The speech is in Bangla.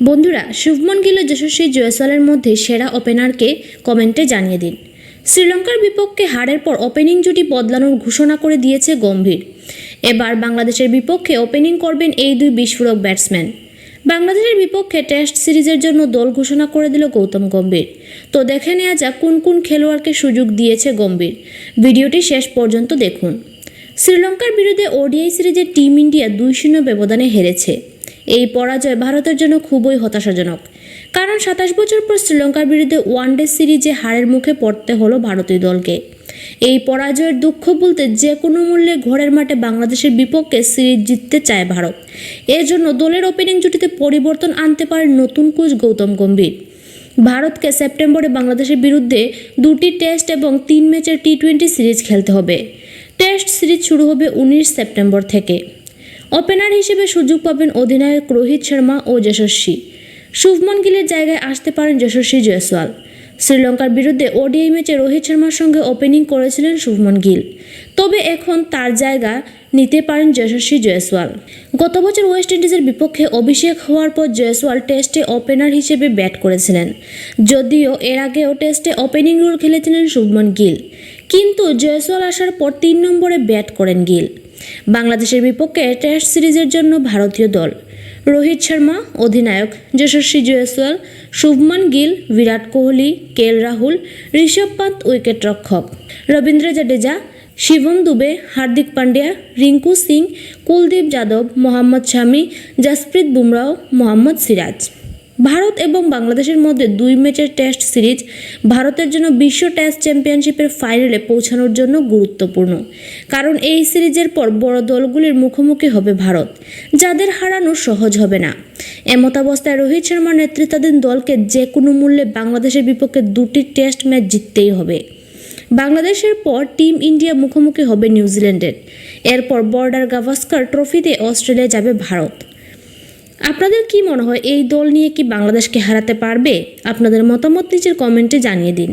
বন্ধুরা, শুভমন গিল ও যশস্বী জয়সওয়ালের মধ্যে সেরা ওপেনারকে কমেন্টে জানিয়ে দিন। শ্রীলঙ্কার বিপক্ষে হারের পর ওপেনিং জুটি বদলানোর ঘোষণা করে দিয়েছে গম্ভীর। এবার বাংলাদেশের বিপক্ষে ওপেনিং করবেন এই দুই বিস্ফোরক ব্যাটসম্যান। বাংলাদেশের বিপক্ষে টেস্ট সিরিজের জন্য দল ঘোষণা করে দিল গৌতম গম্ভীর। তো দেখে নেওয়া যাক কোন কোন খেলোয়াড়কে সুযোগ দিয়েছে গম্ভীর। ভিডিওটি শেষ পর্যন্ত দেখুন। শ্রীলঙ্কার বিরুদ্ধে ওডিআই সিরিজে টিম ইন্ডিয়া 2-0 ব্যবধানে হেরেছে। এই পরাজয় ভারতের জন্য খুবই হতাশাজনক, কারণ 27 বছর পর শ্রীলঙ্কার বিরুদ্ধে ওয়ানডে সিরিজে হারের মুখে পড়তে হলো ভারতীয় দলকে। এই পরাজয়ের দুঃখ বলতে যে কোনো মূল্যে ঘরের মাঠে বাংলাদেশের বিপক্ষে সিরিজ জিততে চায় ভারত। এর জন্য দলের ওপেনিং জুটিতে পরিবর্তন আনতে পারে নতুন কোচ গৌতম গম্ভীর। ভারতকে সেপ্টেম্বরে বাংলাদেশের বিরুদ্ধে 2টি টেস্ট এবং 3 ম্যাচের টি-20 সিরিজ খেলতে হবে। টেস্ট সিরিজ শুরু হবে 19 সেপ্টেম্বর থেকে। ওপেনার হিসেবে সুযোগ পাবেন অধিনায়ক রোহিত শর্মা ও যশস্বী। শুভমন গিলের জায়গায় আসতে পারেন যশস্বী জয়সওয়াল। শ্রীলঙ্কার বিরুদ্ধে ওডিআই ম্যাচে রোহিত শর্মার সঙ্গে ওপেনিং করেছিলেন শুভমন গিল, তবে এখন তার জায়গা নিতে পারেন যশস্বী জয়সওয়াল। গত বছর ওয়েস্ট ইন্ডিজের বিপক্ষে অভিষেক হওয়ার পর জয়সওয়াল টেস্টে ওপেনার হিসেবে ব্যাট করেছিলেন, যদিও এর আগেও টেস্টে ওপেনিং রোল খেলেছিলেন শুভমন গিল, কিন্তু জয়সওয়াল আসার পর 3 নম্বরে ব্যাট করেন গিল। বাংলাদেশের বিপক্ষে টেস্ট সিরিজের জন্য ভারতীয় দল: রোহিত শর্মা অধিনায়ক, যশস্বী জয়সওয়াল, শুভমন গিল, বিরাট কোহলি, কেএল রাহুল, ঋষভ পান্ত উইকেটরক্ষক, রবীন্দ্র জাদেজা, শিবম দুবে, হার্দিক পান্ডিয়া, রিঙ্কু সিং, কুলদীপ যাদব, মোহাম্মদ শামি, জসপ্রীত বুমরাহ, মোহাম্মদ সিরাজ। ভারত এবং বাংলাদেশের মধ্যে 2 ম্যাচের টেস্ট সিরিজ ভারতের জন্য বিশ্ব টেস্ট চ্যাম্পিয়নশিপের ফাইনালে পৌঁছানোর জন্য গুরুত্বপূর্ণ, কারণ এই সিরিজের পর বড় দলগুলির মুখোমুখি হবে ভারত, যাদের হারানো সহজ হবে না। এমতাবস্থায় রোহিত শর্মার নেতৃত্বাধীন দলকে যে কোনো মূল্যে বাংলাদেশের বিপক্ষে 2টি টেস্ট ম্যাচ জিততেই হবে। বাংলাদেশের পর টিম ইন্ডিয়া মুখোমুখি হবে নিউজিল্যান্ডের। এরপর বর্ডার গাভাস্কার ট্রফিতে অস্ট্রেলিয়া যাবে ভারত। আপনাদের কি মনে হয়, এই দল নিয়ে কি বাংলাদেশকে হারাতে পারবে? আপনাদের মতামত নিচের কমেন্টে জানিয়ে দিন।